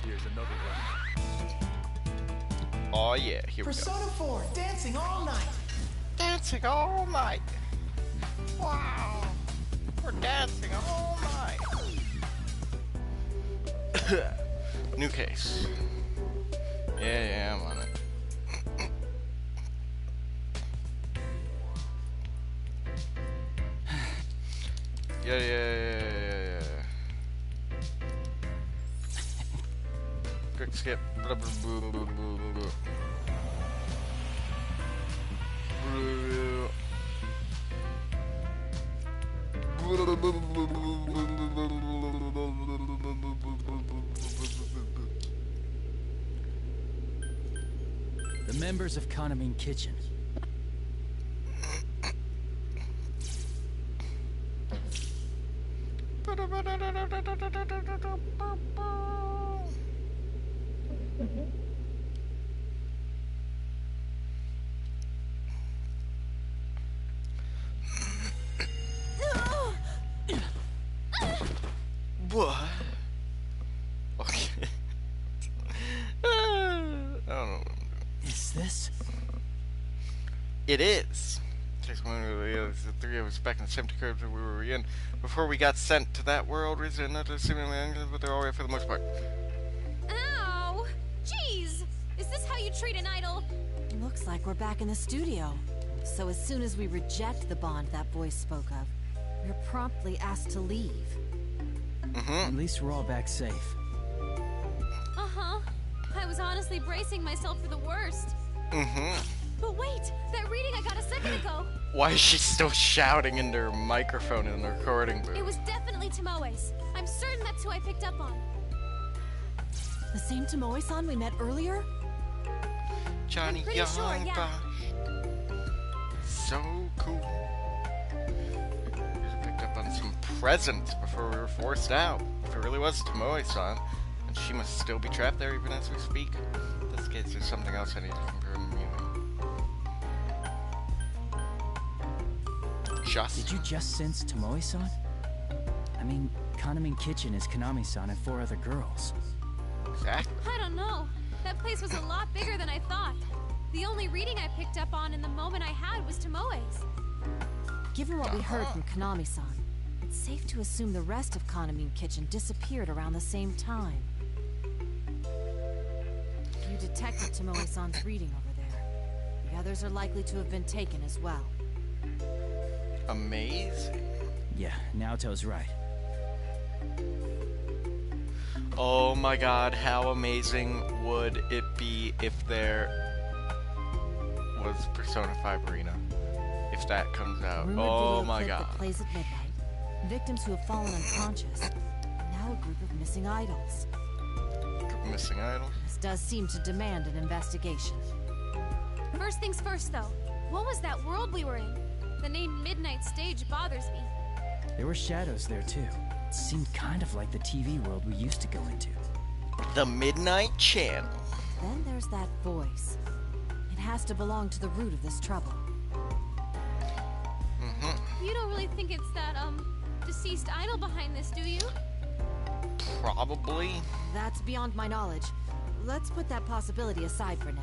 Here's another one. Oh yeah, here we go. Persona 4, dancing all night. Dancing all night. Wow. We're dancing all night. New case. Yeah, I'm on it. Yeah. Quick skip. The members of Kanamine Kitchen. What? Okay. I don't know. Is this? It is. Takes one of the three of us back in the same curve that we were in before we got sent to that world. Reason not seemingly angry, but they're all right for the most part. Ow! Jeez! Is this how you treat an idol? Looks like we're back in the studio. So as soon as we reject the bond that voice spoke of, we're promptly asked to leave. At least we're all back safe. Uh-huh. I was honestly bracing myself for the worst. But wait! That reading I got a second ago! Why is she still shouting into her microphone in the recording booth? It was definitely Tomoe's. I'm certain that's who I picked up on. The same Tomoe-san we met earlier? Johnny I'm pretty Young sure, yeah. Bosch. So cool. We picked up on some presents before we were forced out. If it really was Tomoe-san, then she must still be trapped there even as we speak. In this case, there's something else I need to confirm. Did you just sense Tomoe-san? I mean, Kanamine Kitchen is Kanami-san and 4 other girls. Exactly. I don't know. That place was a lot bigger than I thought. The only reading I picked up on in the moment I had was Tomoe's. Given what we heard from Kanami-san, it's safe to assume the rest of Kanamine Kitchen disappeared around the same time. You detected Tomoe-san's reading over there. The others are likely to have been taken as well. Amazing. Yeah, Naoto's right. Oh my god, how amazing would it be if there was Persona 5 Arena? If that comes out. Rumored Oh video my clip god. that plays at midnight. Victims who have fallen unconscious. And now a group of missing idols. Missing idol? This does seem to demand an investigation. First things first, though. What was that world we were in? The name Midnight Stage bothers me. There were shadows there too. It seemed kind of like the TV world we used to go into. The Midnight Channel. Then there's that voice. It has to belong to the root of this trouble. You don't really think it's that, deceased idol behind this, do you? Probably. That's beyond my knowledge. Let's put that possibility aside for now.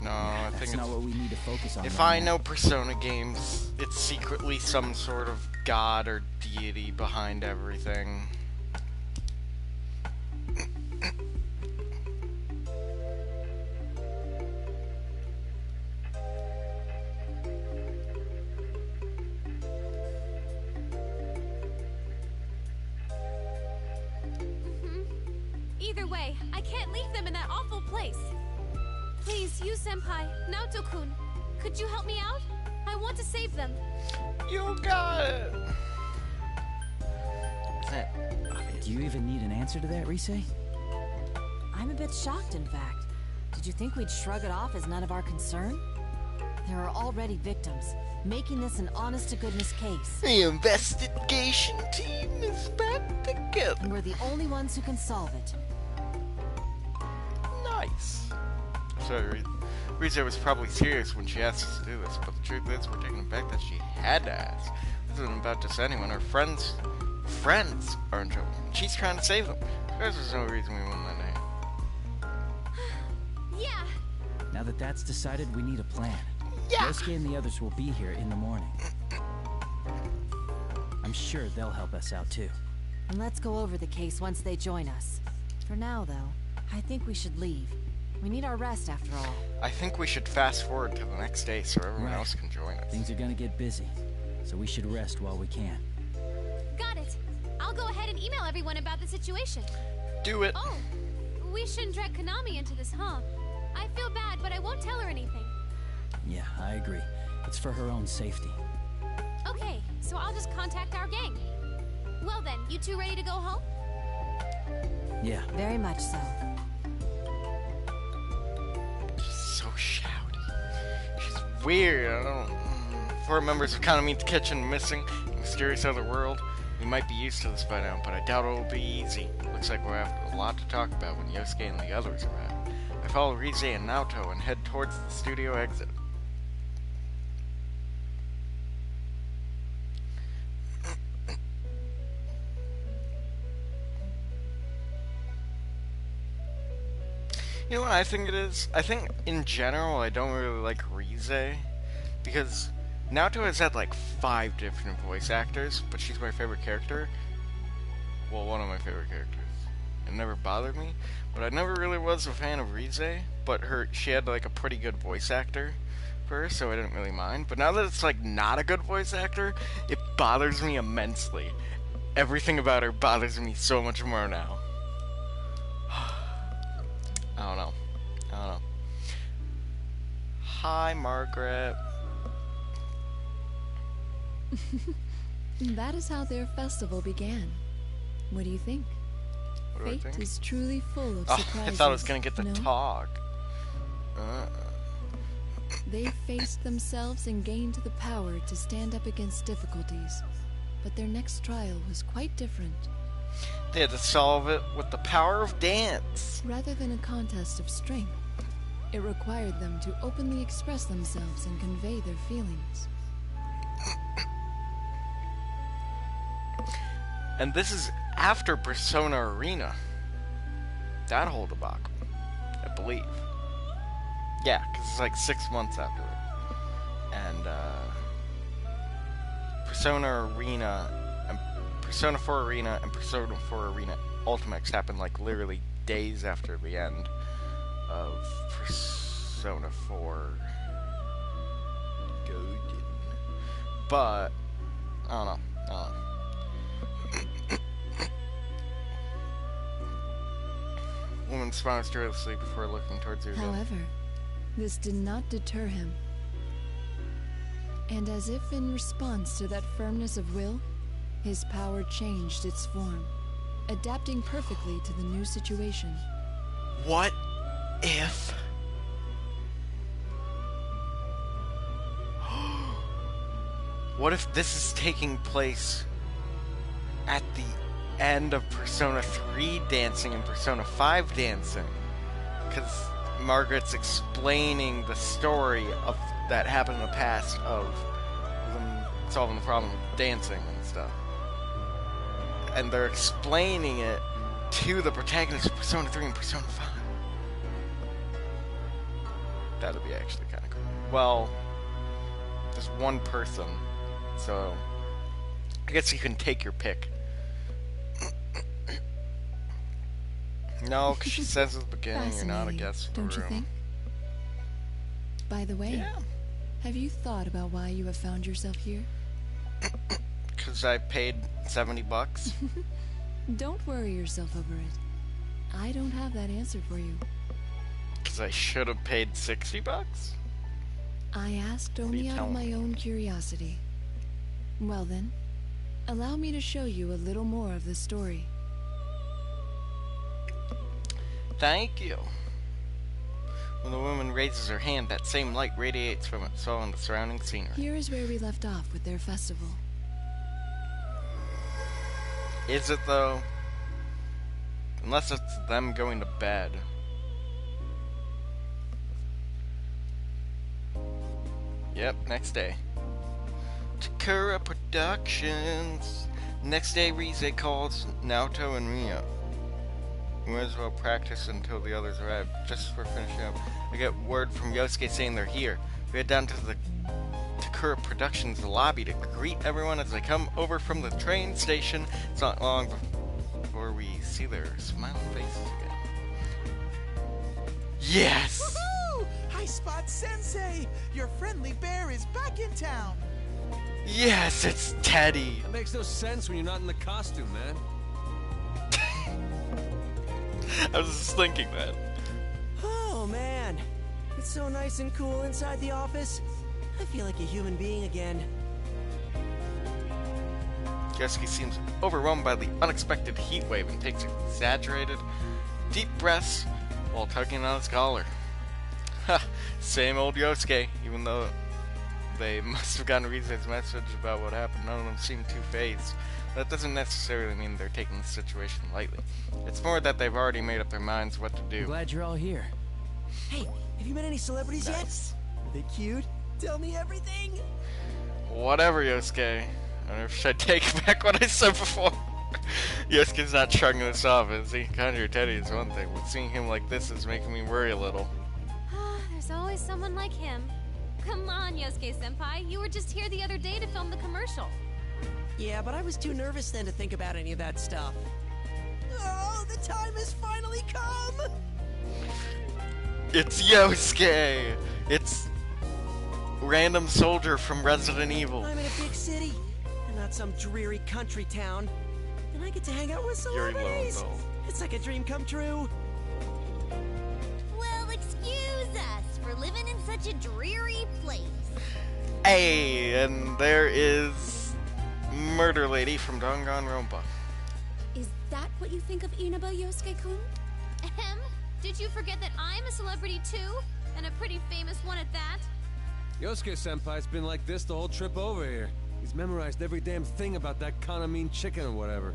No, I think That's not what we need to focus on. if right I now. know Persona games, it's secretly some sort of god or deity behind everything. Either way, I can't leave them in that awful place. Please, you senpai, Naoto-kun, could you help me out? I want to save them. You got it! Is that obvious? Do you even need an answer to that, Rise? I'm a bit shocked, in fact. Did you think we'd shrug it off as none of our concern? There are already victims, making this an honest-to-goodness case. The investigation team is back together. And we're the only ones who can solve it. Nice. Sorry, Riza was probably serious when she asked us to do this, but the truth is, we're taking the fact that she had to ask. This isn't about just anyone. Her friends are in trouble. She's trying to save them. There's no reason we won that night. Yeah. Now that that's decided, we need a plan. Yeah. Yosuke and the others will be here in the morning. I'm sure they'll help us out too. And let's go over the case once they join us. For now, though, I think we should leave. We need our rest after all. I think we should fast forward to the next day so everyone Right. else can join us. Things are gonna get busy, so we should rest while we can. Got it. I'll go ahead and email everyone about the situation. Do it. Oh, we shouldn't drag Konami into this, huh? I feel bad, but I won't tell her anything. Yeah, I agree. It's for her own safety. Okay, so I'll just contact our gang. Well then, you two ready to go home? Yeah. Very much so. She's so shouty. She's weird. I don't. 4 members of Kanami's Kitchen missing. Mysterious other world. We might be used to this by now, but I doubt it'll be easy. Looks like we'll have a lot to talk about when Yosuke and the others arrive. I follow Rize and Naoto and head towards the studio exit. You know what I think it is? I think in general I don't really like Rize because Naoto has had like 5 different voice actors, but she's my favorite character. Well, one of my favorite characters. It never bothered me, but I never really was a fan of Rize, but she had like a pretty good voice actor for her, so I didn't really mind. But now that it's like not a good voice actor, it bothers me immensely. Everything about her bothers me so much more now. I don't know. Hi, Margaret. That is how their festival began. What do you think? What do I Fate think? is truly full of Oh, surprises. I thought I was gonna get the no? talk. They faced themselves and gained the power to stand up against difficulties. But their next trial was quite different. They had to solve it with the power of dance. Rather than a contest of strength, it required them to openly express themselves and convey their feelings. And this is after Persona Arena. That whole debacle, I believe. Yeah, because it's like 6 months after it. And Persona Arena and Persona 4 Arena and Persona 4 Arena Ultimates happened like literally days after the end of Persona 4 Golden. But I don't know. Woman smiles joyously before looking towards her. However, this did not deter him. And as if in response to that firmness of will, his power changed its form, adapting perfectly to the new situation. What if... What if this is taking place at the end of Persona 3 dancing and Persona 5 dancing? Because Margaret's explaining the story of that happened in the past of them solving the problem with dancing and stuff. And they're explaining it to the protagonists of Persona 3 and Persona 5. That would be actually kind of cool. Well, there's one person, so I guess you can take your pick. No, because she says at the beginning you're not a Fascinating, guest for the don't you room. think? By the way, Yeah, have you thought about why you have found yourself here? because I paid $70. Don't worry yourself over it. I don't have that answer for you. Because I should have paid $60. I asked are you only out of telling my me? own curiosity. Well then, allow me to show you a little more of the story. Thank you. When the woman raises her hand, that same light radiates from it, so on the surrounding scenery. Here is where we left off with their festival. Is it though? Unless it's them going to bed. Yep, next day. Takura Productions. Next day, Rize calls Naoto and Ria. We might as well practice until the others arrive. Just as we're finishing up, I get word from Yosuke saying they're here. We head down to the Takura Productions lobby to greet everyone as they come over from the train station. It's not long before we see their smiling faces again. Yes! Woohoo! Hi, Spot Sensei! Your friendly bear is back in town! Yes, it's Teddy! That makes no sense when you're not in the costume, man. I was just thinking that. Oh, man. It's so nice and cool inside the office. I feel like a human being again. Yosuke seems overwhelmed by the unexpected heat wave and takes exaggerated, deep breaths while tugging on his collar. Ha! Same old Yosuke, even though they must have gotten Rize's message about what happened. None of them seem too phased. That doesn't necessarily mean they're taking the situation lightly. It's more that they've already made up their minds what to do. I'm glad you're all here. Hey, have you met any celebrities yet? Are they cute? Tell me everything! Whatever, Yosuke. I don't know if should I take back what I said before. Yosuke's not shrugging this off, is he? Conjure Teddy is one thing, but seeing him like this is making me worry a little. There's always someone like him. Come on, Yosuke-senpai. You were just here the other day to film the commercial. Yeah, but I was too nervous then to think about any of that stuff. Oh, the time has finally come! It's Yosuke! It's random soldier from Resident Evil. I'm in a big city, and not some dreary country town. And I get to hang out with You're celebrities. alone, though. It's like a dream come true. Well, excuse us for living in such a dreary place. Hey, and there is Murder Lady from Danganronpa. Is that what you think of Inaba, Yosuke-kun? Did you forget that I'm a celebrity too? And a pretty famous one at that? Yosuke-senpai's been like this the whole trip over here. He's memorized every damn thing about that Kanamine chicken or whatever.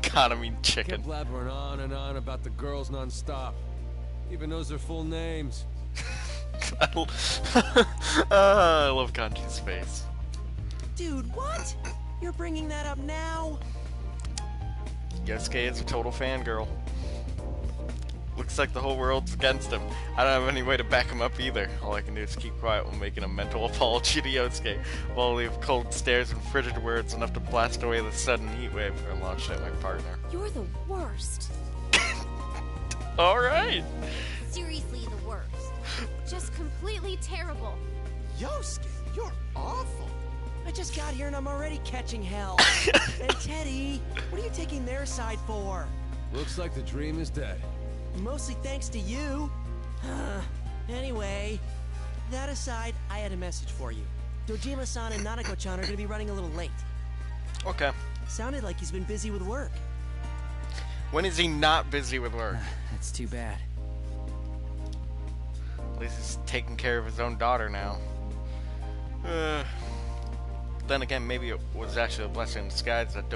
Kanamine chicken. Kept blabbering on and on about the girls non-stop. Even knows their full names. I love Kanji's face. Dude, what? You're bringing that up now? Yosuke is a total fangirl. Looks like the whole world's against him. I don't have any way to back him up either. All I can do is keep quiet while making a mental apology to Yosuke, while I leave cold stares and frigid words enough to blast away the sudden heat wave I launched at my partner. You're the worst. Alright! Seriously, the worst. Just completely terrible. Yosuke, you're awful. I just got here and I'm already catching hell. And Teddy, what are you taking their side for? Looks like the dream is dead. Mostly thanks to you. Anyway, that aside, I had a message for you. Dojima-san and Nanako-chan are gonna be running a little late. Okay. Sounded like he's been busy with work. When is he not busy with work? That's too bad. At least he's taking care of his own daughter now. Then again, maybe it was actually a blessing in disguise that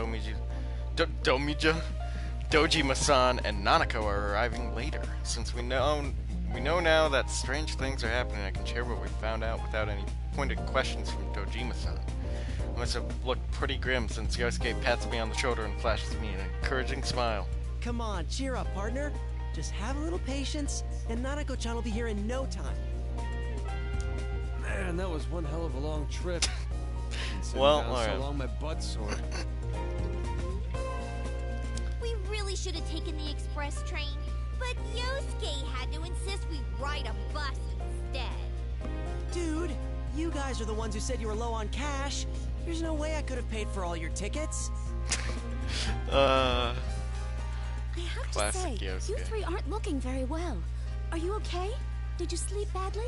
Dojima-san and Nanako are arriving later. Since we know now that strange things are happening, I can share what we found out without any pointed questions from Dojima-san. I must have looked pretty grim since Yosuke pats me on the shoulder and flashes me an encouraging smile. Come on, cheer up, partner. Just have a little patience, and Nanako-chan will be here in no time. Man, that was one hell of a long trip. Well, so alright. long my butt's sore. We really should have taken the express train, but Yosuke had to insist we ride a bus instead. Dude, you guys are the ones who said you were low on cash. There's no way I could have paid for all your tickets. I have Classic to say, Yosuke. you three aren't looking very well. Are you okay? Did you sleep badly?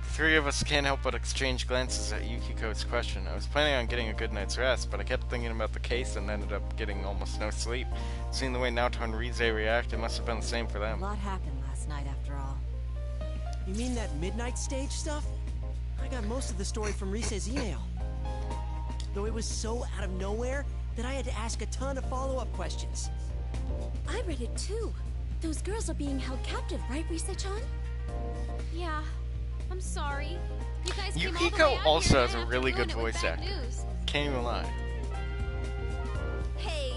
The three of us can't help but exchange glances at Yukiko's question. I was planning on getting a good night's rest, but I kept thinking about the case and ended up getting almost no sleep. Seeing the way Naoto and Rize react, it must have been the same for A them. lot happened last night after all. You mean that midnight stage stuff? I got most of the story from Rise's email. Though it was so out of nowhere that I had to ask a ton of follow-up questions. I read it too. Those girls are being held captive, right, Risa-chan? Yeah. I'm sorry. You guys came all the Yukiko way out also here has a after really good ruin it with voice bad actor. news. Can't even lie. Hey,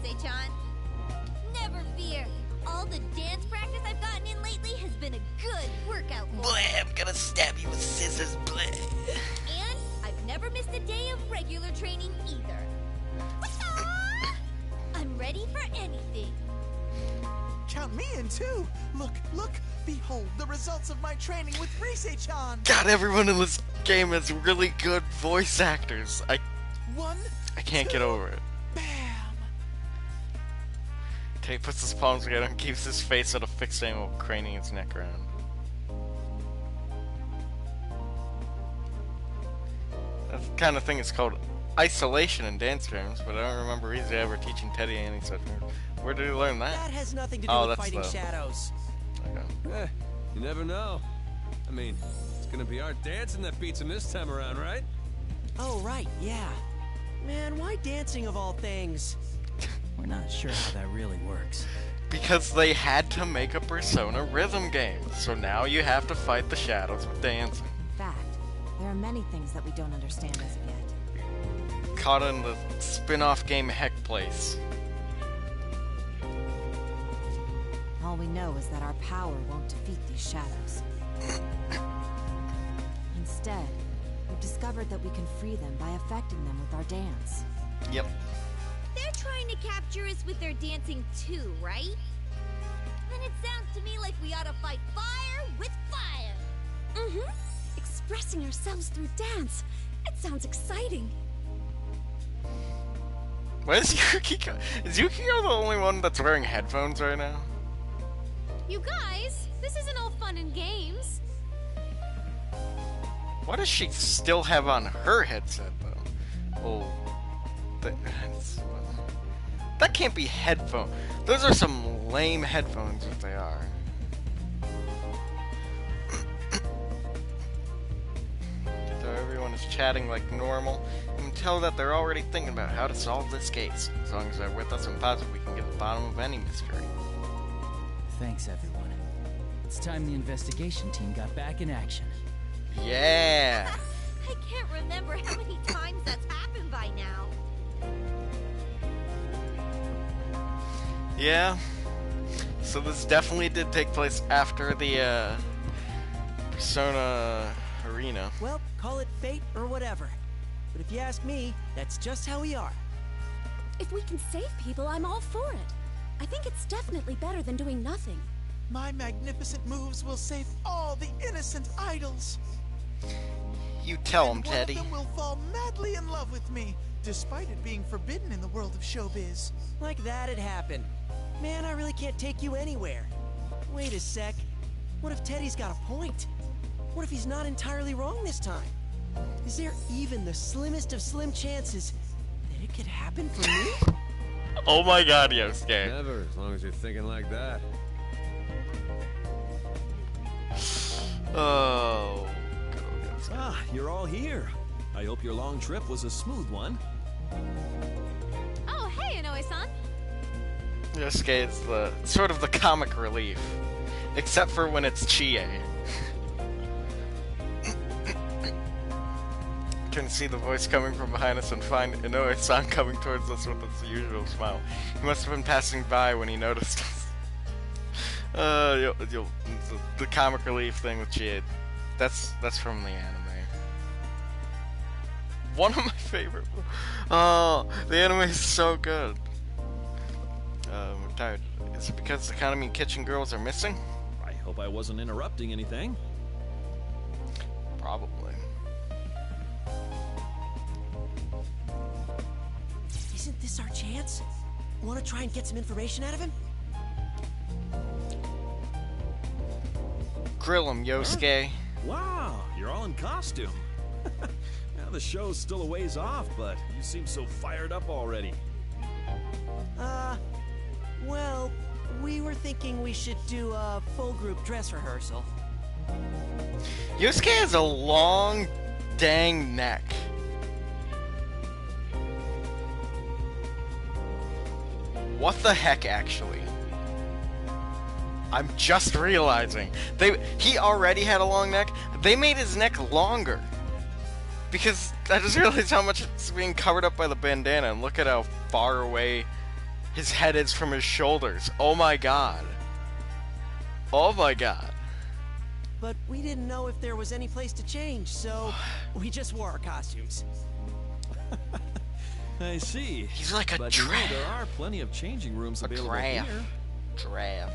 Rise-chan. Never fear. All the dance practice I've gotten in lately has been a good workout for me. Bleh, I'm gonna stab you with scissors, bleh. And I've never missed a day of regular training either. Ah! I'm ready for anything. Count me in too. Look, look. Behold the results of my training with Rise-chan. God, everyone in this game has really good voice actors. I can't get over it. Bam! He puts his palms together and keeps his face at a fixed angle, craning his neck around. That kind of thing is called isolation in dance terms, but I don't remember Rize ever teaching Teddy any such moves. Where did he learn that? That has nothing to do with fighting shadows. Okay. You never know. I mean, it's gonna be our dancing that beats him this time around, right? Oh, right, yeah. Man, why dancing of all things? We're not sure how that really works. Because they had to make a Persona rhythm game, so now you have to fight the shadows with dancing. In fact, there are many things that we don't understand as of yet. Caught in the spin-off game Heck Place. All we know is that our power won't defeat these shadows. Instead, we've discovered that we can free them by affecting them with our dance. Yep. They're trying to capture us with their dancing too, right? Then it sounds to me like we ought to fight fire with fire. Mm-hmm. Expressing ourselves through dance. It sounds exciting. Why is Yukiko? Is Yukiko the only one that's wearing headphones right now? You guys, this isn't all fun and games. Why does she still have on her headset though? Oh, that can't be headphones. Those are some lame headphones if they are. So everyone is chatting like normal. You can tell that they're already thinking about how to solve this case. As long as they're with us and positive, we can get to the bottom of any mystery. Thanks, everyone. It's time the investigation team got back in action. Yeah! I can't remember how many times that's happened by now. Yeah. So this definitely did take place after the Persona Arena. Well, call it fate or whatever. But if you ask me, that's just how we are. If we can save people, I'm all for it. I think it's definitely better than doing nothing. My magnificent moves will save all the innocent idols. You tell him, And Teddy. one of them will fall madly in love with me, despite it being forbidden in the world of showbiz. Like that'd happen. Man, I really can't take you anywhere. Wait a sec. What if Teddy's got a point? What if he's not entirely wrong this time? Is there even the slimmest of slim chances that it could happen for me? Oh my god, Yosuke. Never, as long as you're thinking like that. Oh. Ah, you're all here. I hope your long trip was a smooth one. Oh, hey, Inoue-san. Yosuke is the sort of the comic relief. Except for when it's Chie. Can see the voice coming from behind us and find Inoue-san coming towards us with his usual smile. He must have been passing by when he noticed us. The comic relief thing with Chie. That's from the anime. One of my favorite. Oh, the anime is so good. We're tired. Is it because the Kaname Kitchen girls are missing? I hope I wasn't interrupting anything. Probably. Isn't this our chance? Want to try and get some information out of him? Grill him, Yosuke. Wow, you're all in costume. Now the show's still a ways off, but you seem so fired up already. Well, we were thinking we should do a full group dress rehearsal. Yosuke has a long, dang neck. What the heck, actually? I'm just realizing. He already had a long neck. They made his neck longer. Because I just realized how much it's being covered up by the bandana, and look at how far away His head is from his shoulders. Oh my god. Oh my god. But we didn't know if there was any place to change, so we just wore our costumes. I see. He's like a but giraffe. you know, there are plenty of changing rooms available here. Giraffe.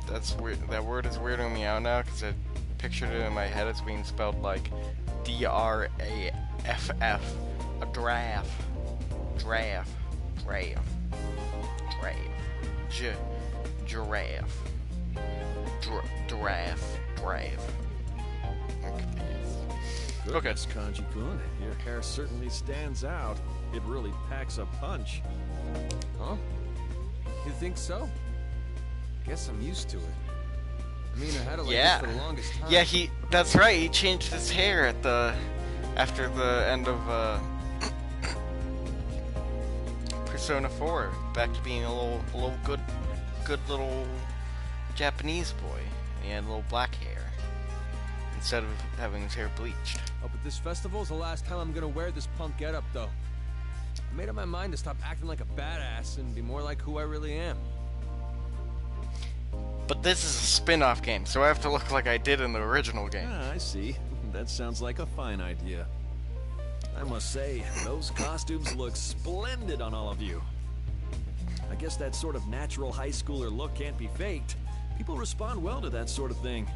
That's weird. That word is weirding me out now because I pictured it in my head as being spelled like D-R-A-F-F. A giraffe. Giraffe. Giraffe. Giraffe. Giraffe. Giraffe. Giraffe. Goodness, Kanji-kun, your hair certainly stands out. It really packs a punch. Huh? You think so? Guess I'm used to it. I mean, I had it like this for the longest time. Yeah, that's right, he changed his hair after the end of Persona 4, back to being a little good little Japanese boy. He had a little black hair instead of having his hair bleached. Oh, but this festival's the last time I'm gonna wear this punk getup, though. I made up my mind to stop acting like a badass and be more like who I really am. But this is a spin-off game, so I have to look like I did in the original game. Ah, I see. That sounds like a fine idea. I must say, those costumes look splendid on all of you. I guess that sort of natural high schooler look can't be faked. People respond well to that sort of thing.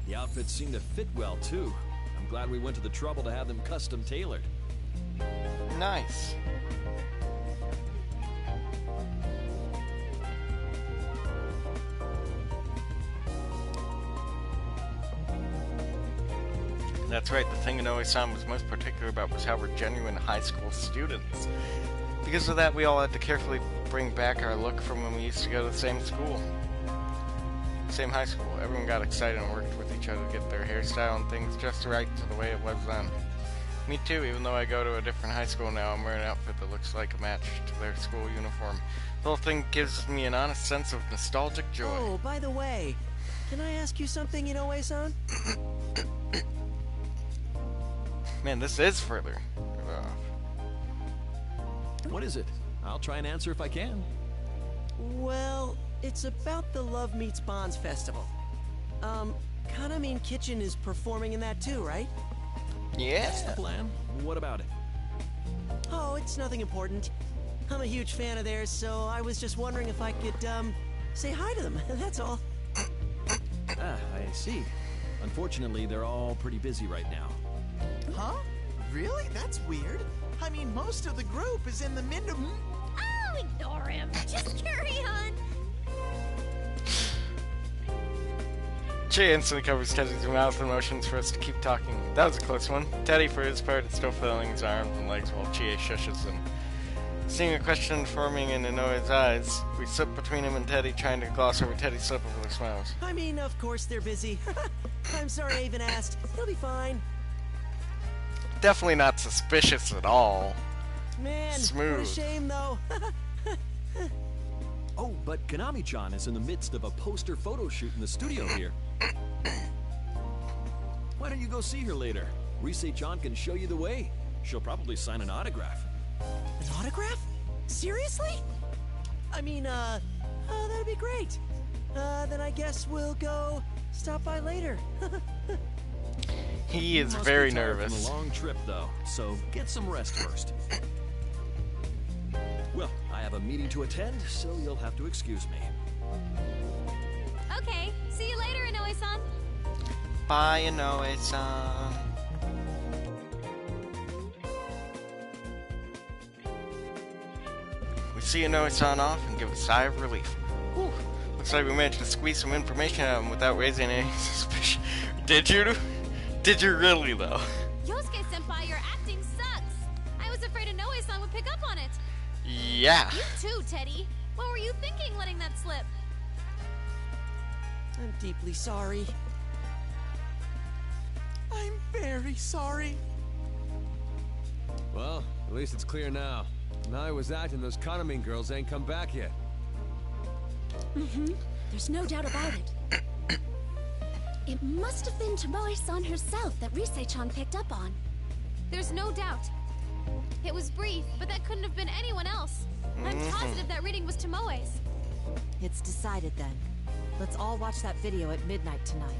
The outfits seem to fit well, too. I'm glad we went to the trouble to have them custom tailored. Nice. That's right, the thing Inoue-san was most particular about was how we're genuine high school students. Because of that, we all had to carefully bring back our look from when we used to go to the same school. Same high school. Everyone got excited and worked with each other to get their hairstyle and things just right to the way it was then. Me too, even though I go to a different high school now, I'm wearing an outfit that looks like a match to their school uniform. The whole thing gives me an honest sense of nostalgic joy. Oh, by the way, can I ask you something, Inoue-san? Man, this is further. What is it? I'll try and answer if I can. Well, it's about the Love Meets Bonds festival. Kanamin Kitchen is performing in that too, right? Yeah. That's the plan. What about it? Oh, it's nothing important. I'm a huge fan of theirs, so I was just wondering if I could, say hi to them, that's all. Ah, I see. Unfortunately, they're all pretty busy right now. Huh? Really? That's weird. I mean, most of the group is in the Oh, ignore him. Just carry on. Jay instantly covers Teddy's mouth and motions for us to keep talking. That was a close one. Teddy, for his part, is still filling his arms and legs while Chie shushes him. Seeing a question forming in Inoue's eyes, we slip between him and Teddy, trying to gloss over Teddy's slip over their smiles. I mean, of course they're busy. I'm sorry I even asked. He'll be fine. Definitely not suspicious at all. Man, Smooth. what a shame, though. Oh, but Konami-chan is in the midst of a poster photo shoot in the studio here. Why don't you go see her later? Rise-chan can show you the way. She'll probably sign an autograph. An autograph? Seriously? I mean, oh, that'd be great. Then I guess we'll go stop by later. He is You must very be tired nervous. From a long trip, though, so get some rest first. Well, I have a meeting to attend, so you'll have to excuse me. Okay, see you later, Inoue-san. Bye, Inoue-san. We see Inoue-san off and give a sigh of relief. Whew. Looks like we managed to squeeze some information out of him without raising any suspicion. Did you? Did you really, though? Yosuke-senpai, your acting sucks. I was afraid Inoue-san would pick up on it. Yeah. You too, Teddy. What were you thinking letting that slip? I'm deeply sorry. I'm very sorry. Well, at least it's clear now. Now I was acting, those Kanamin girls ain't come back yet. There's no doubt about it. It must have been Tomoe-san herself that Rise-chan picked up on. There's no doubt. It was brief, but that couldn't have been anyone else. I'm positive that reading was Tomoe's. It's decided then. Let's all watch that video at midnight tonight.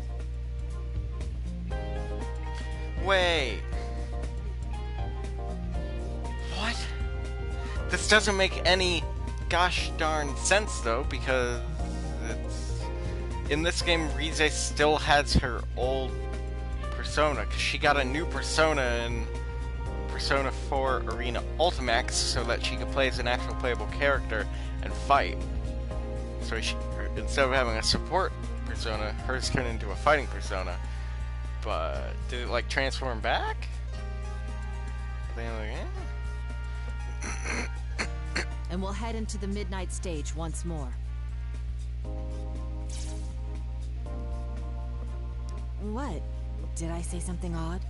Wait. What? This doesn't make any gosh darn sense though, because it's in this game Rize still has her old persona, because she got a new persona in Persona 4 Arena Ultimax so that she could play as an actual playable character and fight. So instead of having a support persona, hers turned into a fighting persona. But did it like transform back? At the end of the game? And we'll head into the midnight stage once more. What? Did I say something odd?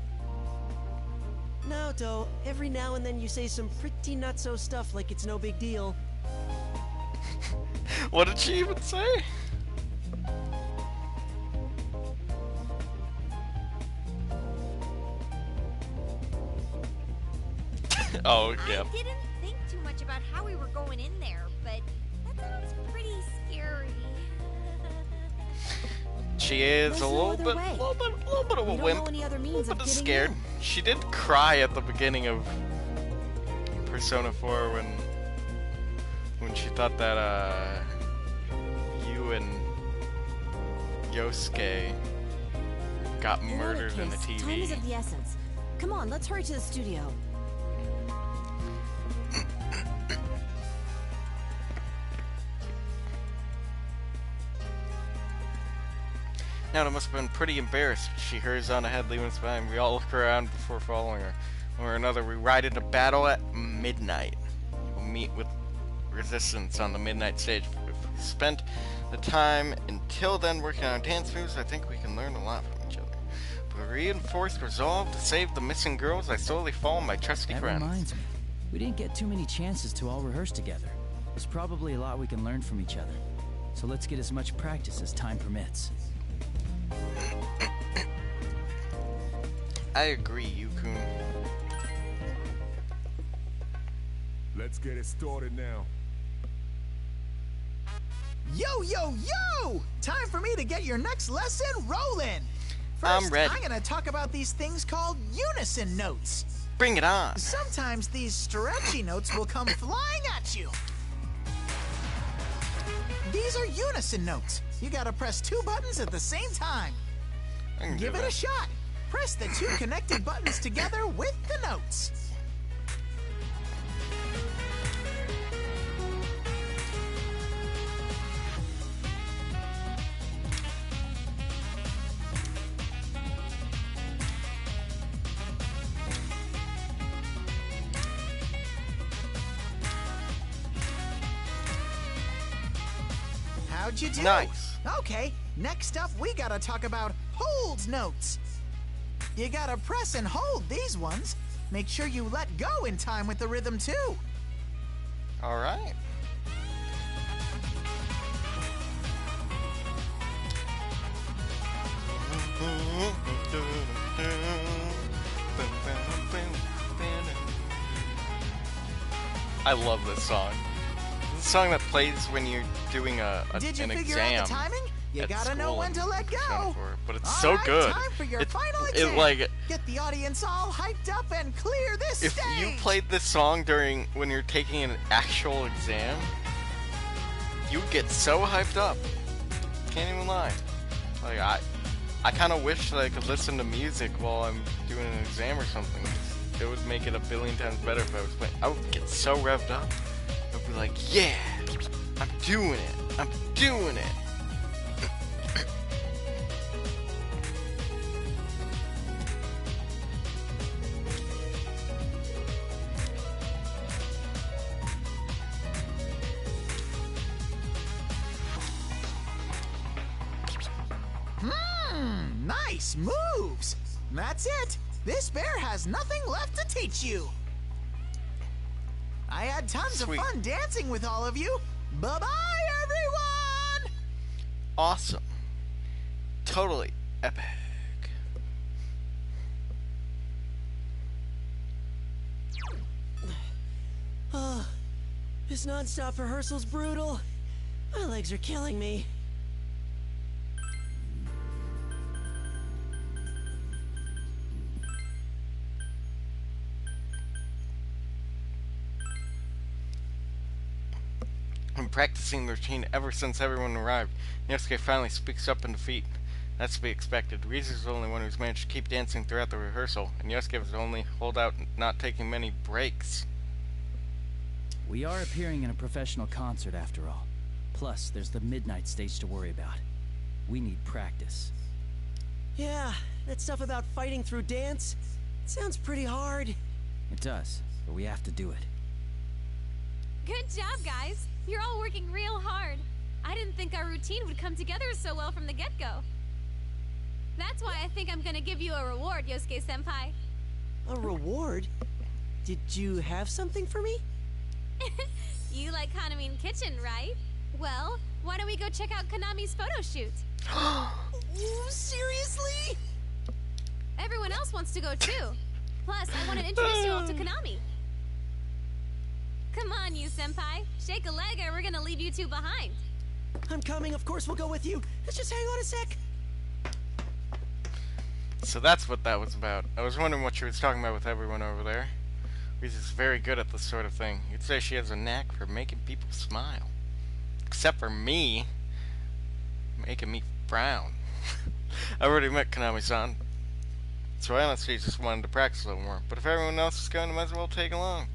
Naoto, every now and then you say some pretty nutso stuff like it's no big deal. What did she even say? Oh, yeah. I didn't think too much about how we were going in there, but that sounds pretty scary. She is a little bit of a wimp, a little bit scared. She did cry at the beginning of Persona 4 when she thought that you and Yosuke got murdered in the TV. Time is of the essence. Come on, let's hurry to the studio. Now, it must have been pretty embarrassed. She hurries on ahead, leaving us behind. We all look around before following her. One or another, we ride into battle at midnight. We'll meet with resistance on the midnight stage. If we spent the time until then working on dance moves, I think we can learn a lot from each other. With a reinforced resolve to save the missing girls, I slowly follow my trusty friends. That reminds me. We didn't get too many chances to all rehearse together. There's probably a lot we can learn from each other. So let's get as much practice as time permits. I agree, Yukun. Let's get it started now. Yo, yo, yo! Time for me to get your next lesson rolling. First, I'm ready. I'm gonna talk about these things called unison notes. Bring it on. Sometimes these stretchy notes will come flying at you. These are unison notes. You gotta press 2 buttons at the same time. Give it a shot. Press the 2 connected buttons together with the notes. How'd you do? Nice. Okay, next up we gotta talk about hold notes. You gotta press and hold these ones. Make sure you let go in time with the rhythm too. All right. I love this song. It's a song that plays when you're doing Did you an figure exam. out the timing? You gotta know when to let go. But it's All so right, good. Time for your final It exam. like Get the audience all hyped up and clear this if stage. you played this song during when you're taking an actual exam, you get so hyped up. Can't even lie. Like I kind of wish that I could listen to music while I'm doing an exam or something. It would make it a billion times better if I was playing. I would get so revved up. I'd be like, yeah, I'm doing it. I'm doing it. Nice moves. That's it. This bear has nothing left to teach you. I had tons Sweet. of fun dancing with all of you. Bye-bye, everyone! Awesome. Totally epic. This non-stop rehearsal's brutal. My legs are killing me. Been practicing the routine ever since everyone arrived. Yosuke finally speaks up in defeat. That's to be expected. Rize's the only one who's managed to keep dancing throughout the rehearsal, and Yosuke was the only holdout not taking many breaks. We are appearing in a professional concert after all. Plus, there's the midnight stage to worry about. We need practice. Yeah, that stuff about fighting through dance, it sounds pretty hard. It does, but we have to do it. Good job, guys. You're all working real hard. I didn't think our routine would come together so well from the get-go. That's why I think I'm gonna give you a reward, Yosuke-senpai. A reward? Did you have something for me? You like Hanamiin Kitchen, right? Well, why don't we go check out Konami's photo shoot? Ooh, seriously? Everyone else wants to go too. Plus, I want to introduce you all to Konami. Come on, you senpai. Shake a leg or we're gonna leave you two behind. I'm coming, of course we'll go with you. Let's just hang on a sec. So that's what that was about. I was wondering what she was talking about with everyone over there. Rize's very good at this sort of thing. You'd say she has a knack for making people smile. Except for me. Making me frown. I already met Konami-san. So I honestly just wanted to practice a little more. But if everyone else is going, I might as well take along.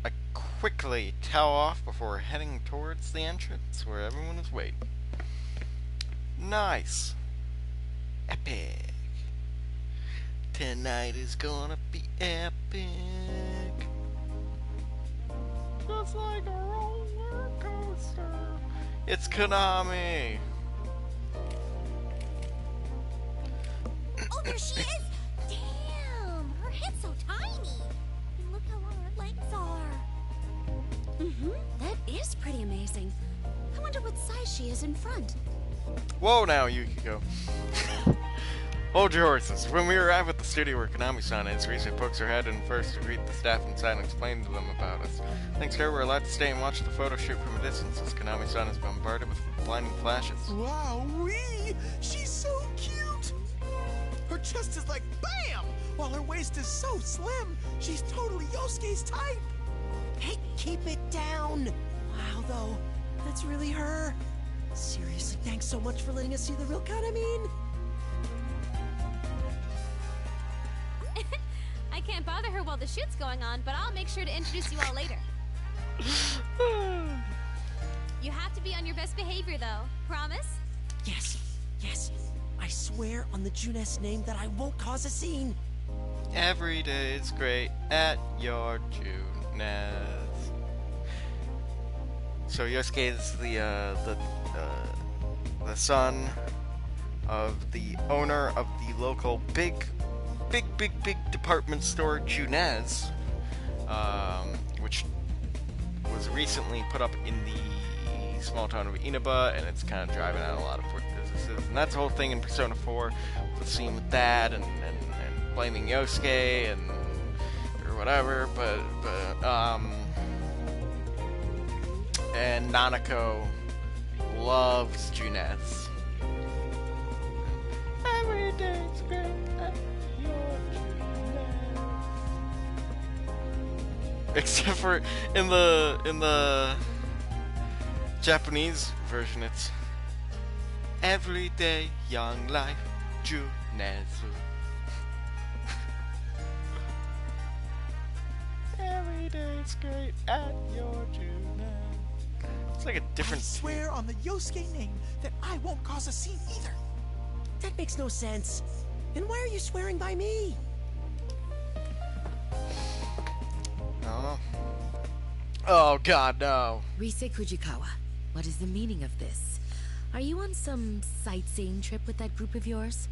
I quickly towel off before heading towards the entrance where everyone is waiting. Nice. Epic. Tonight is gonna be epic. Just like a roller coaster. It's Konami. Oh, there she is! Damn! Her head's so tiny! And look how long her legs are. Mm-hmm. That is pretty amazing. I wonder what size she is in front. Whoa now, Yukiko. Hold your horses. When we arrive at the studio where Konami-san is, Rize pokes her head in first to greet the staff inside and explain to them about us. Thanks to her, we're allowed to stay and watch the photo shoot from a distance as Konami-san is bombarded with blinding flashes. Wowee! She's so cute! Her chest is like BAM! While her waist is so slim, she's totally Yosuke's type! Hey, keep it down. Wow, though, that's really her. Seriously, thanks so much for letting us see the real Hanamiin. I can't bother her while the shoot's going on, but I'll make sure to introduce you all later. You have to be on your best behavior, though. Promise? Yes, yes. I swear on the Juness name that I won't cause a scene. Every day's great at your Juness. So Yosuke is the son of the owner of the local big department store Juness, which was recently put up in the small town of Inaba, and it's kind of driving out a lot of businesses. And that's the whole thing in Persona 4, with the scene with Dad and blaming Yosuke and or whatever. But and Nanako loves Juness. Every day's great at your Juness. Except for in the Japanese version, it's everyday young life Juness. Every day's great at your Juness. It's like a different. I swear on the Yosuke name that I won't cause a scene either. That makes no sense. And why are you swearing by me? I don't know. Oh God, no. Rise Kujikawa, what is the meaning of this? Are you on some sightseeing trip with that group of yours?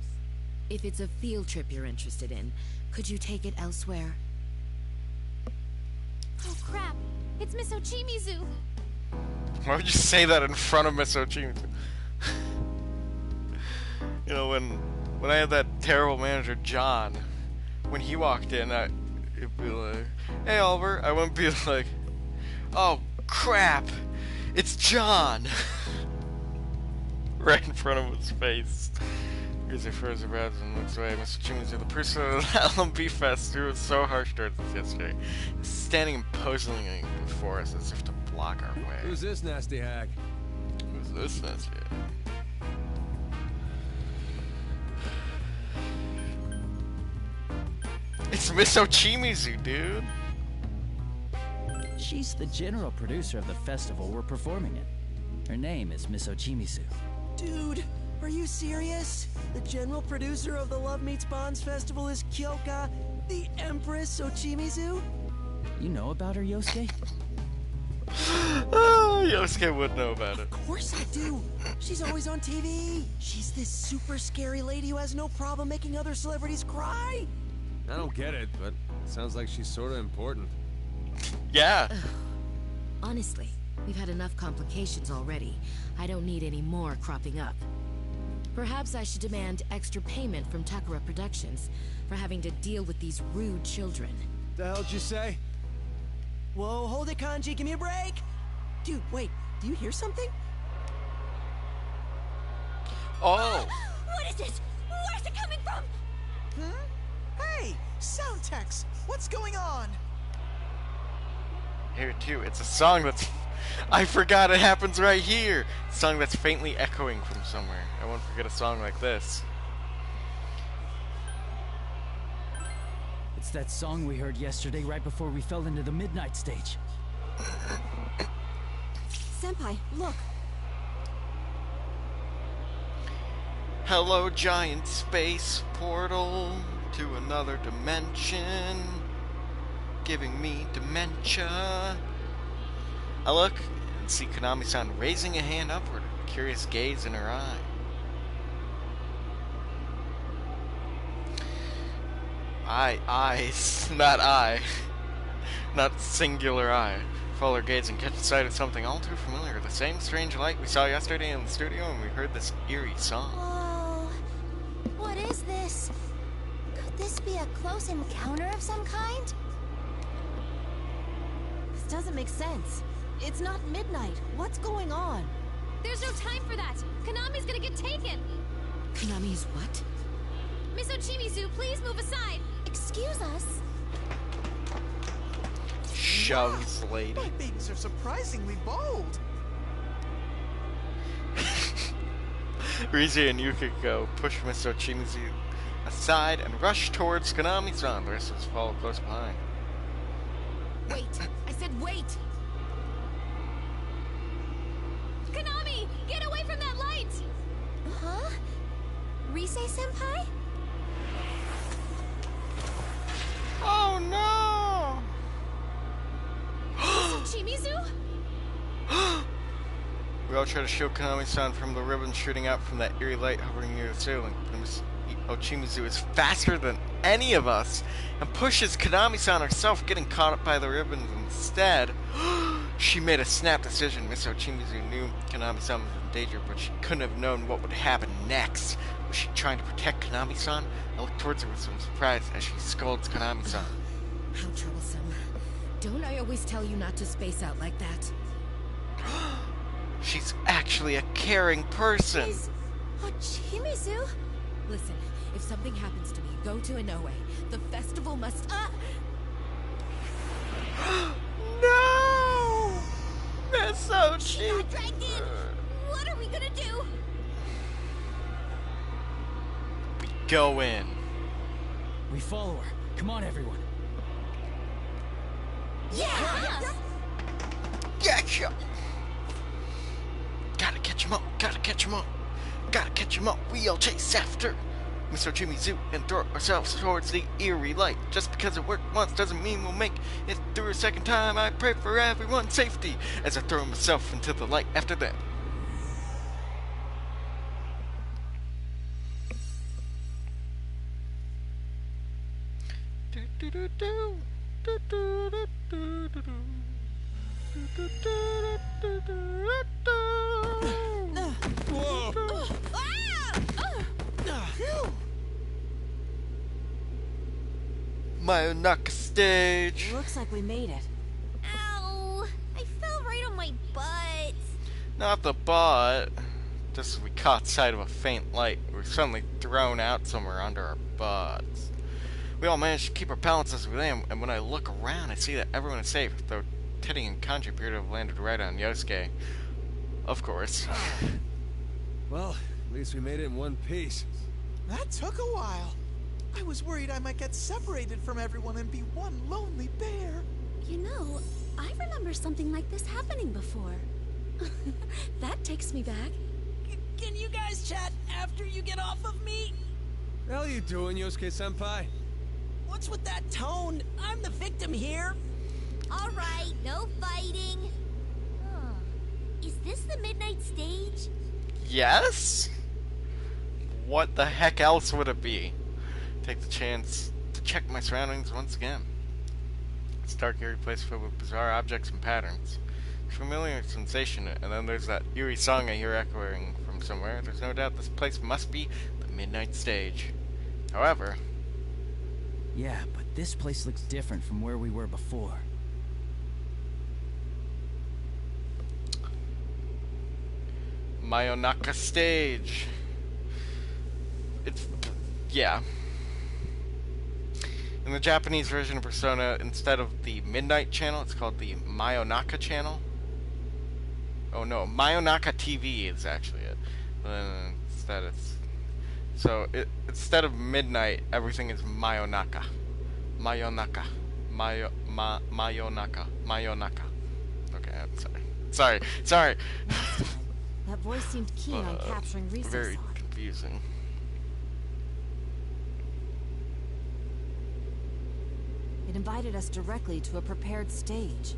If it's a field trip you're interested in, could you take it elsewhere? Oh crap! It's Miss Ochimizu! Why would you say that in front of Miss Ochimizu? You know, when I had that terrible manager, John, when he walked in, it'd be like, hey, Oliver. I wouldn't be like, Oh, crap! It's John! Right in front of his face. Here's a frozen breath and looks away. Mr. Chimizu, the person at the LMB Fest who was so harsh towards us yesterday, is standing imposingly before us as if to block our way. Who's this nasty hack? Who's this nasty hack? It's Miss Ochimizu, dude! She's the general producer of the festival we're performing in. Her name is Miss Ochimizu. Dude, are you serious? The general producer of the Love Meets Bonds Festival is Kyoka, the Empress Ochimizu? You know about her, Yosuke? Oh, Yosuke would know about it. Of course I do. She's always on TV. She's this super scary lady who has no problem making other celebrities cry. I don't get it, but it sounds like she's sort of important. Yeah. Honestly, we've had enough complications already. I don't need any more cropping up. Perhaps I should demand extra payment from Takara Productions for having to deal with these rude children. The hell'd you say? Whoa, hold it, Kanji, give me a break! Dude, wait, do you hear something? Oh! What is this? Where's it coming from? Hey, sound techs, what's going on? Here too, it's a song that's... I forgot it happens right here! A song that's faintly echoing from somewhere. I won't forget a song like this. It's that song we heard yesterday right before we fell into the midnight stage. Senpai, look. Hello, giant space portal to another dimension, giving me dementia. I look and see Konami-san raising a hand upward, a curious gaze in her eye. Eyes, not eye. Not singular eye. Follow her gaze and catch sight of something all too familiar. The same strange light we saw yesterday in the studio when we heard this eerie song. Whoa. What is this? Could this be a close encounter of some kind? This doesn't make sense. It's not midnight. What's going on? There's no time for that. Konami's gonna get taken. Konami's what? Miss Ochimizu, please move aside. Excuse us. Shoves lady. My babies are surprisingly bold. Rize and Yukiko push Miss Ochimizu aside and rush towards Konami-san. The rest of us follow close behind. Wait! I said wait! Konami, get away from that light! Huh? Rise-senpai? Oh no! Miss Ochimizu? We all try to shield Konami-san from the ribbon shooting out from that eerie light hovering near the ceiling. But Miss Ochimizu is faster than any of us and pushes Konami-san herself, getting caught up by the ribbons instead. She made a snap decision. Miss Ochimizu knew Konami-san was in danger, but she couldn't have known what would happen next. Was she trying to protect Konami-san? I looked towards her with some surprise as she scolds Konami-san. How troublesome. Don't I always tell you not to space out like that? She's actually a caring person. Is Ochimizu? Listen, if something happens to me, go to Inoue. The festival must... No! Miss She got dragged in. What are we gonna do? We go in. We follow her. Come on, everyone. Yeah! Gotcha! Gotta catch him up, gotta catch him up, gotta catch him up, we'll chase after Mr. Ochimizu and throw ourselves towards the eerie light. Just because it worked once doesn't mean we'll make it through a second time. I pray for everyone's safety as I throw myself into the light after them. Mayonaka stage. Looks like we made it. Ow! I my butt. Not the butt. Just as we caught sight of a faint light, we were suddenly thrown out somewhere under our butts. We all managed to keep our balance as we lay, and when I look around, I see that everyone is safe, though Teddy and Kanji appear to have landed right on Yosuke. Of course. Well, at least we made it in one piece. That took a while. I was worried I might get separated from everyone and be one lonely bear. You know, I remember something like this happening before. That takes me back. Can you guys chat after you get off of me? The hell are you doing, Yosuke-senpai? What's with that tone? I'm the victim here. All right, no fighting. Huh. Is this the midnight stage? Yes? What the heck else would it be? Take the chance to check my surroundings once again. It's a dark, eerie place filled with bizarre objects and patterns. Familiar sensation, and then there's that eerie song I hear echoing from somewhere. There's no doubt this place must be the midnight stage. However... Yeah, but this place looks different from where we were before. Mayonaka stage. It's... yeah. In the Japanese version of Persona, instead of the Midnight Channel, it's called the Mayonaka Channel. Oh no, Mayonaka TV is actually it. Instead it's... so, instead of midnight, everything is Mayonaka. Mayonaka. Mayonaka. Mayonaka. Okay, I'm sorry. Sorry! That voice seemed keen on capturing Risa's very thought. confusing. It invited us directly to a prepared stage.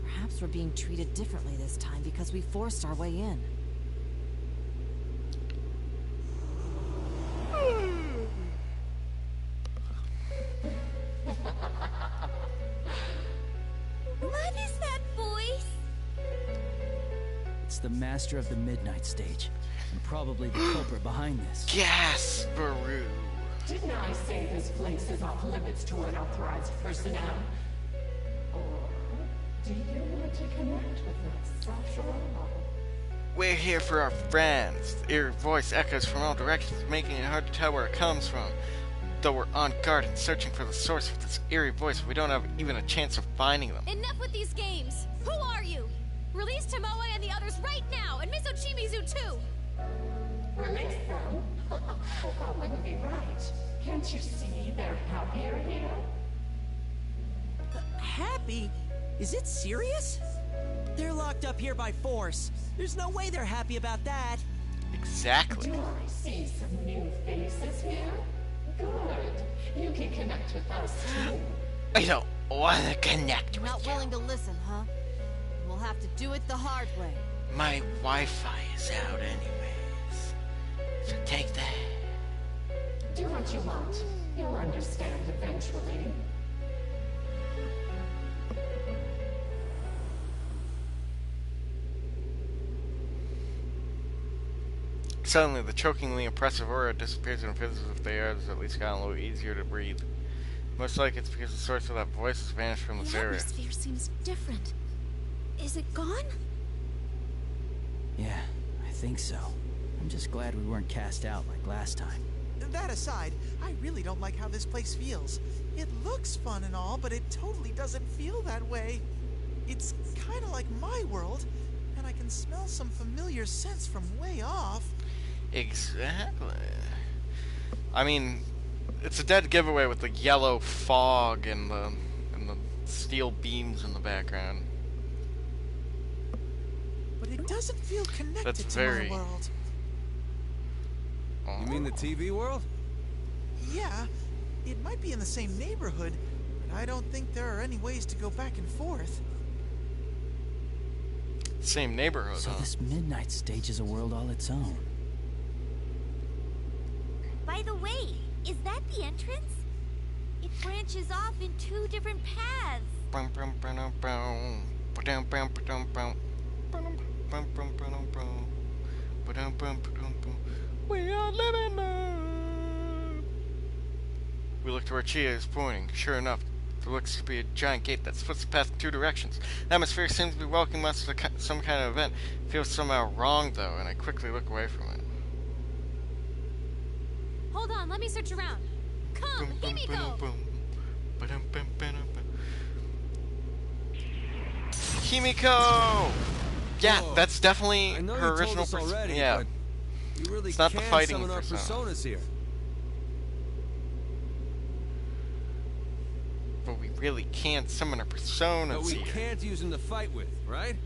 Perhaps we're being treated differently this time because we forced our way in. What is that voice? It's the master of the midnight stage, and probably the culprit behind this. Gasparoo! Didn't I say this place is off limits to unauthorized personnel? Or do you want to connect with us after all? We're here for our friends. The eerie voice echoes from all directions, making it hard to tell where it comes from. Though we're on guard and searching for the source of this eerie voice, we don't have even a chance of finding them. Enough with these games! Who are you? Release Tomoe and the others right now, and Miss Ochimizu too! Release them? That wouldn't be right. Can't you see they're happier here? Happy? Is it serious? They're locked up here by force. There's no way they're happy about that. Exactly. Do I see some new faces here? Good. You can connect with us too. I don't want to connect You're with not you. willing to listen, huh? We'll have to do it the hard way. My Wi-Fi is out anyways. So take that. Do what you want. You'll understand eventually. Suddenly, the chokingly impressive aura disappears and it feels as if the air has at least gotten a little easier to breathe. Most likely it's because the source of that voice has vanished from this The area. atmosphere seems different. Is it gone? Yeah, I think so. I'm just glad we weren't cast out like last time. That aside, I really don't like how this place feels. It looks fun and all, but it totally doesn't feel that way. It's kind of like my world, and I can smell some familiar scents from way off. Exactly. I mean, it's a dead giveaway with the yellow fog and the steel beams in the background. But it doesn't feel connected That's to very... my world. You mean the TV world? Yeah, it might be in the same neighborhood, but I don't think there are any ways to go back and forth. Same neighborhood, So huh? this midnight stage is a world all its own. By the way, is that the entrance? It branches off in two different paths. We are living up. We look to where Chia is pointing. Sure enough, There looks to be a giant gate that splits the path in 2 directions. The atmosphere seems to be welcoming us to some kind of event. It feels somehow wrong, though, and I quickly look away from it. Hold on, let me search around. Come, Himiko! Himiko! Yeah, Whoa. that's definitely I know her you told original us already, yeah. but you really It's not the can fighting summon our persona. personas here. But we really can't summon our personas But we here. can't use them to fight with, right?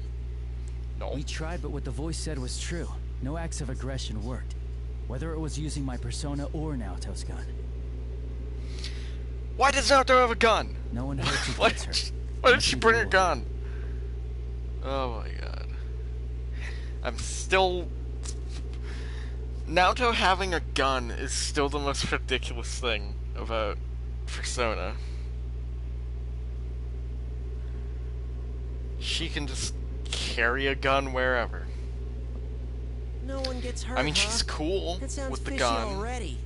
No. We tried, but what the voice said was true. No acts of aggression worked. Whether it was using my persona or Naoto's gun. Why does Naoto have a gun? No one hurt who Why gets did hurt. why did she Nothing bring a to gun? Oh my god. I'm still... Naoto having a gun is still the most ridiculous thing about Persona. She can just carry a gun wherever. No one gets hurt, I mean, huh? she's cool That sounds with the fishy gun. already.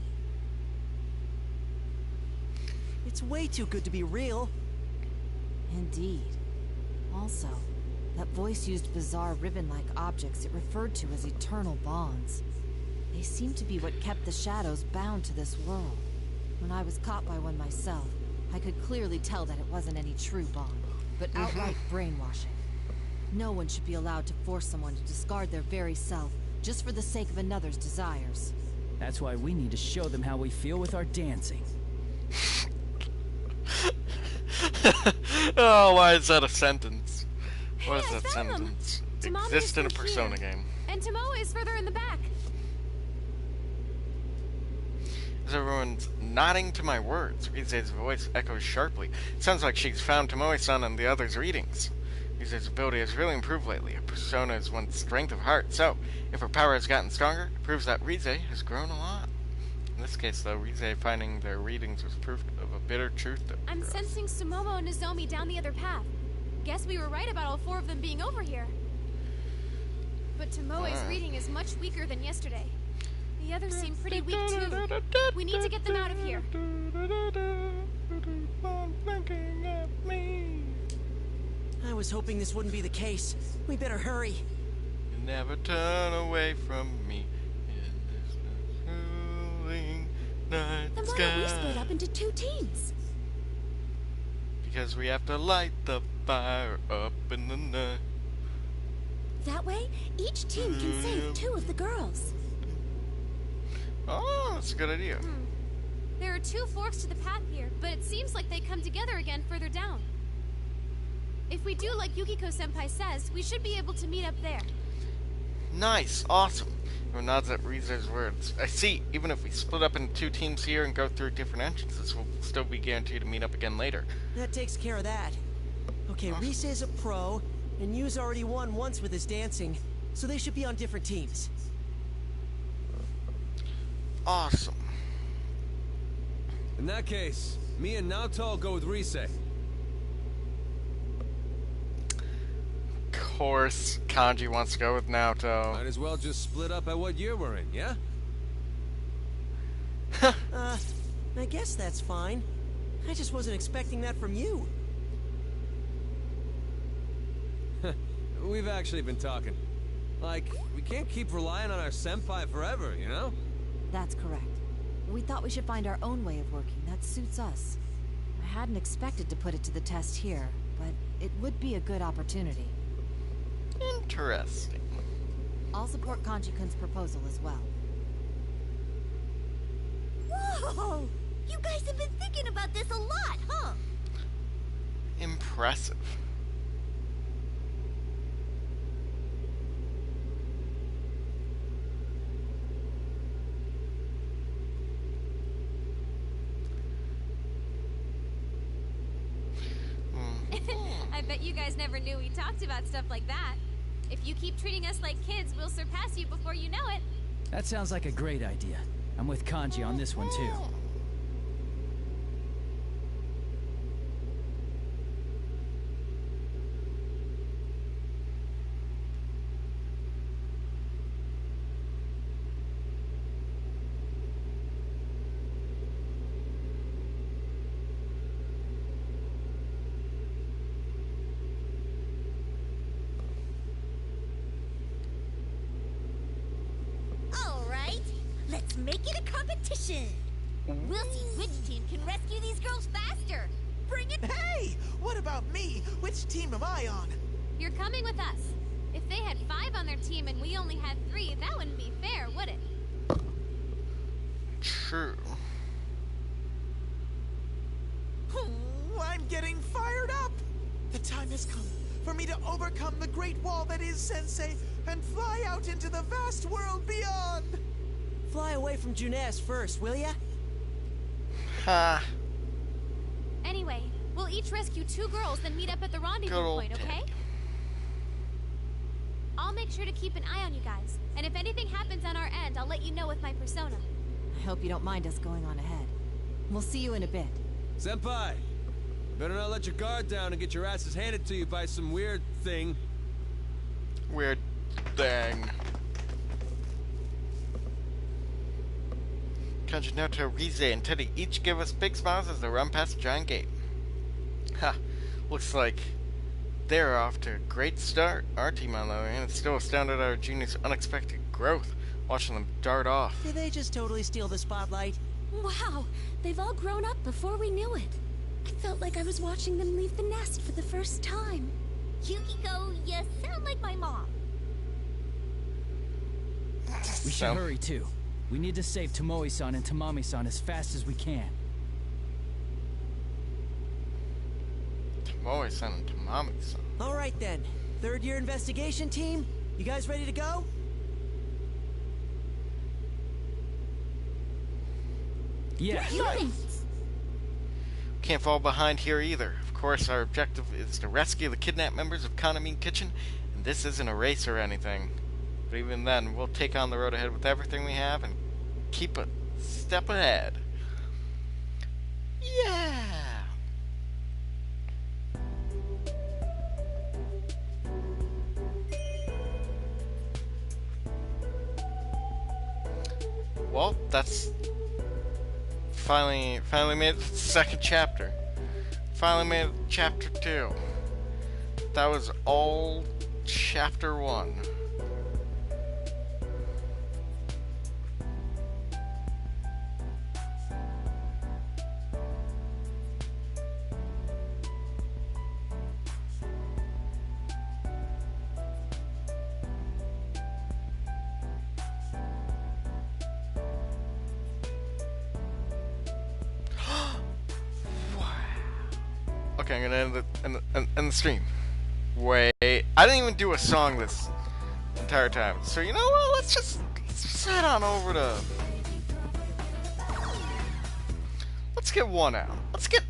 It's way too good to be real. Indeed. Also, that voice used bizarre ribbon-like objects it referred to as eternal bonds. They seem to be what kept the shadows bound to this world. When I was caught by one myself, I could clearly tell that it wasn't any true bond, but outright brainwashing. No one should be allowed to force someone to discard their very self just for the sake of another's desires. That's why we need to show them how we feel with our dancing. Oh, why is that a sentence? What Hey, is I that found them. sentence? Tamami is Exists in a through Persona here. game. And Tomoe is further in the back. As everyone's nodding to my words, Rize's voice echoes sharply. It sounds like she's found Tomoe-san and the others' readings. Rize's ability has really improved lately. A persona is one's strength of heart, so if her power has gotten stronger, it proves that Rize has grown a lot. In this case, though, Rize finding their readings was proof of a bitter truth. I'm sensing Sumomo and Nozomi down the other path. Guess we were right about all 4 of them being over here. But Tomoe's reading is much weaker than yesterday. The others seem pretty weak too. We need to get them out of here. I was hoping this wouldn't be the case. We better hurry. You never turn away from me in this cooling night Then why sky. don't we split up into 2 teams? Because we have to light the fire up in the night. That way, each team can save 2 of the girls. Oh, that's a good idea. There are 2 forks to the path here, but it seems like they come together again further down. If we do like Yukiko-senpai says, we should be able to meet up there. Nice, awesome. Everyone nods at Rize's words. I see, even if we split up into 2 teams here and go through different entrances, we'll still be guaranteed to meet up again later. That takes care of that. Okay, Awesome. Rise is a pro, and Yu's already won once with his dancing, so they should be on different teams. Awesome. In that case, me and Naoto will go with Rise. Of course, Kanji wants to go with Naoto. Might as well just split up at what year we're in, yeah? I guess that's fine. I just wasn't expecting that from you. We've actually been talking. Like, we can't keep relying on our senpai forever, you know? That's correct. We thought we should find our own way of working that suits us. I hadn't expected to put it to the test here, but it would be a good opportunity. Interesting. I'll support Kanji-kun's proposal as well. Whoa! You guys have been thinking about this a lot, huh? Impressive. I bet you guys never knew we talked about stuff like that. If you keep treating us like kids, we'll surpass you before you know it. That sounds like a great idea. I'm with Kanji on this one too. make it a competition. We'll see which team can rescue these girls faster. Bring it. Hey, what about me? Which team am I on? You're coming with us. If they had 5 on their team and we only had 3, that wouldn't be fair, would it? True. I'm getting fired up. The time has come for me to overcome the great wall that is Sensei and fly out into the vast world beyond. Fly away from Junes first, will ya? Ha. Anyway, we'll each rescue 2 girls, then meet up at the rendezvous point, okay? I'll make sure to keep an eye on you guys. And if anything happens on our end, I'll let you know with my persona. I hope you don't mind us going on ahead. We'll see you in a bit. Senpai, better not let your guard down and get your asses handed to you by some weird thing. Weird thing. Kanji Naruto, Rize, and Teddy each give us big smiles as they run past the giant gate. Ha! Looks like they're off to a great start. Our team, on the other hand, is still astounded at our juniors' unexpected growth, watching them dart off. Did they just totally steal the spotlight? Wow, they've all grown up before we knew it. I felt like I was watching them leave the nest for the first time. Yukiko, you sound like my mom. We should hurry too. We need to save Tomoe-san and Tamami-san as fast as we can. Tomoe-san and Tamami-san. All right then. 3rd year investigation team, you guys ready to go? Yeah. Can't fall behind here either. Of course, our objective is to rescue the kidnapped members of Kanamine Kitchen, and this isn't a race or anything. But even then, we'll take on the road ahead with everything we have and keep a step ahead. Yeah! Well, that's finally made it to the 2nd chapter. Finally made it to chapter 2. That was all chapter 1. Okay, I'm gonna end the stream. Wait, I didn't even do a song this entire time. So you know what? Let's just head on over to. Let's get one out. Let's get.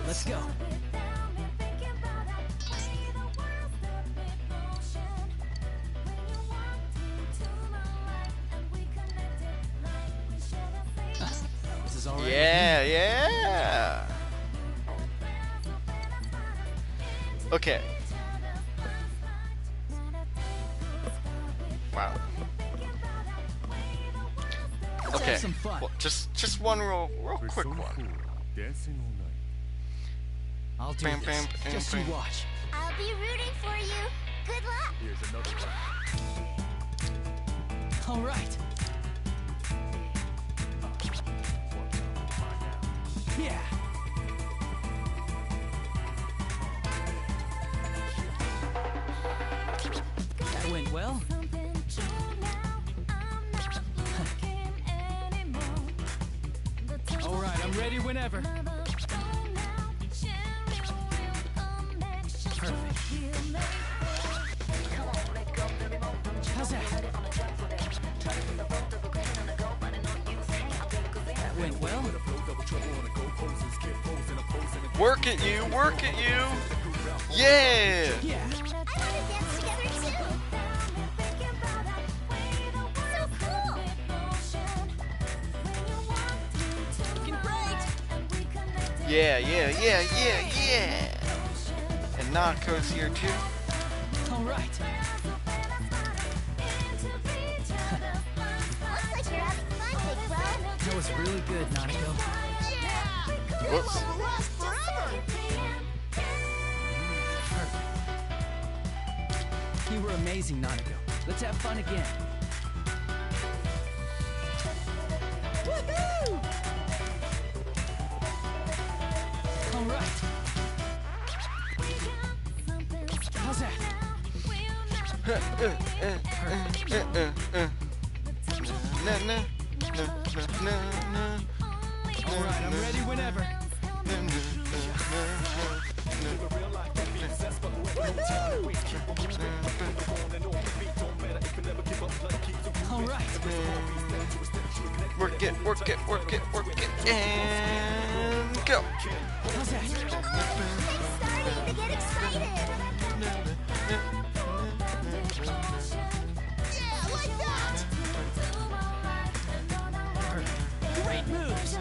Let's go. This is all right. Yeah. Okay. Wow. Let's have some fun. Well, just one real quick one. Dancing all night. I'll do this. Just you watch. I'll be rooting for you. Good luck. Here's another one. All right. Yeah. That went well. All right, I'm ready whenever. Perfect. How's that? That went well. Work at you, work at you. Yeah. I want to dance together too. So cool. Looking great. Yeah. And Nako's here too. All right. Looks like you're having fun, big bro. That was really good, Nanako. Yeah! Whoops. This will last forever! You were amazing, Nanako. Let's have fun again. Woohoo! All right. How's that? All right, I'm ready whenever. All right. Work it, work it, work it, work it, and go. How's that? It's starting to get excited! Yeah, like that! Great moves.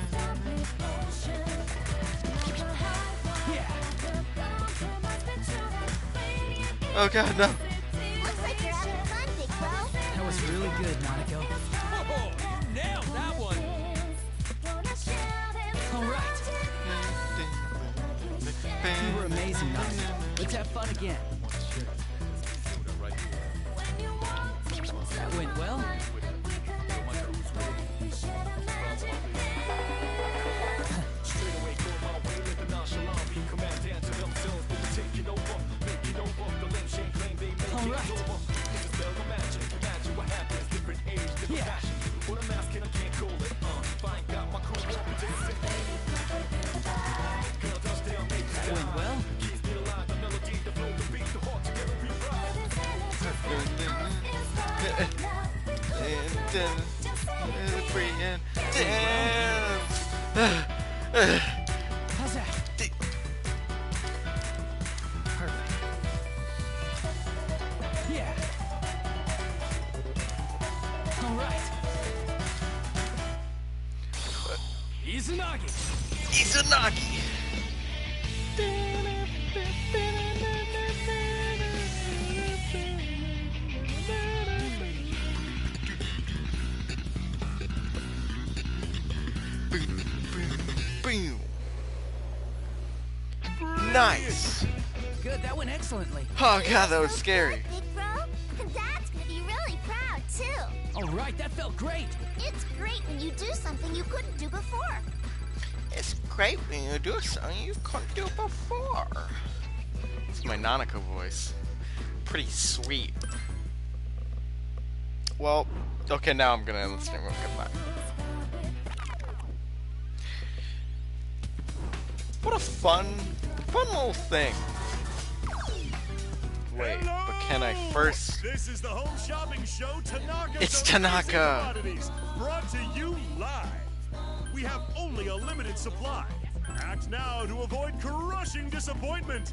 Yeah. Oh god, no. Looks like you're having fun, big bro. That was really good, Nanako. Oh, you nailed that one! All right. You were amazing, Nanako. Let's have fun again. That went well. All right. Yeah. That went well. Free and dance. How's that? Perfect. Yeah. All right. Izanagi. Izanagi. Boom. Nice. Good, that went excellently. Oh god, that was scary. Big bro, Dad's gonna be really proud, too. All right, that felt great. It's great when you do something you couldn't do before. It's great when you do something you couldn't do before. It's my Nanako voice. Pretty sweet. Well, okay, now I'm gonna end the stream. Goodbye. What a fun little thing. Wait, but can I first? This is the home shopping show, Tanaka. It's Tanaka. Brought to you live. We have only a limited supply. Act now to avoid crushing disappointment.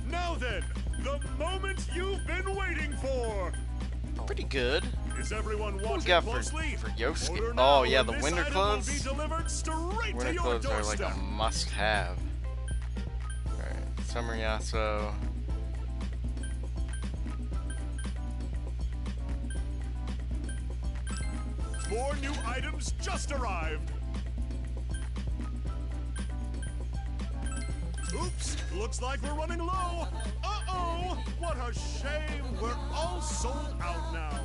Now then, the moment you've been waiting for. Pretty good. Is everyone What we watching got closely? for Yosuke? Order Oh now yeah, and the this winter item will clothes. be delivered straight to Winter your clothes are like doorstep. a must-have. Alright, Summer Yaso. 4 new items just arrived. Oops, looks like we're running low. Uh-oh, what a shame. We're all sold out now.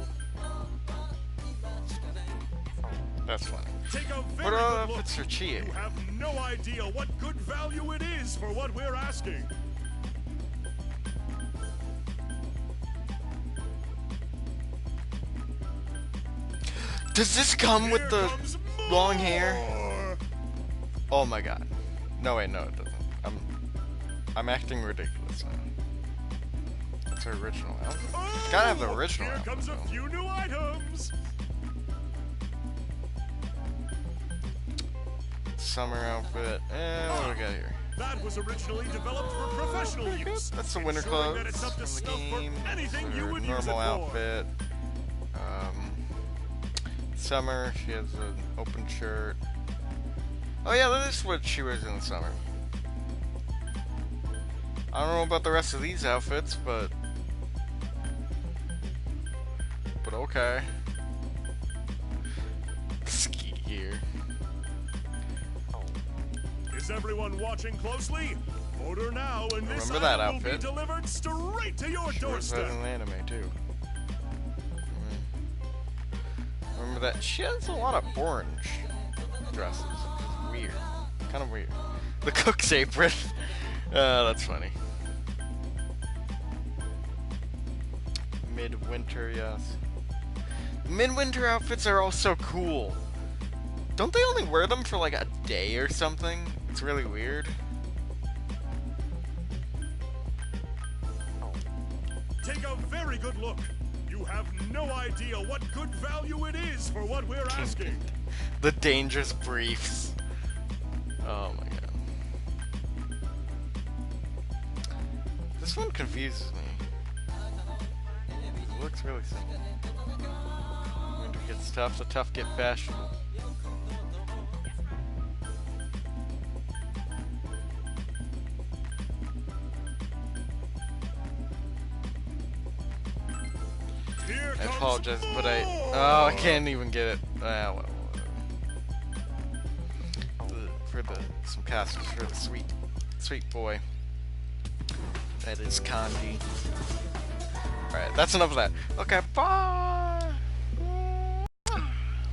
That's funny. Take a What very are good look. outfits for Chie? You have no idea what good value it is for what we're asking. Does this come with the long hair? More. Oh my god. No wait, no it doesn't. I'm acting ridiculous now. That's her original outfit. Oh, Gotta have the original here outfit, comes a though. few new items. Summer outfit. And what do we got here? That was originally developed for professional use. That's the winter ensuring clothes that it's up to from the snuff for game. anything That's you her would use it normal for. outfit. Summer, she has an open shirt. Oh yeah, that is what she wears in the summer. I don't know about the rest of these outfits, but but okay. Ski gear. Is everyone watching closely? Order now, and this Remember that item will be outfit? delivered straight to your Sure is that doorstep. in anime too. Remember that? She has a lot of orange dresses. It's weird. Kind of weird. The cook's apron. That's funny. Midwinter, yes. Midwinter outfits are all so cool. Don't they only wear them for like a day or something? It's really weird. Take a very good look. You have no idea what good value it is for what we're asking. The dangerous briefs. Oh my god. This one confuses me. It looks really simple. Winter gets tough, the tough get fashionable. I apologize, but I can't even get it. Well, for some casters for the sweet boy. That is Kanji. Alright, that's enough of that. Okay, bye!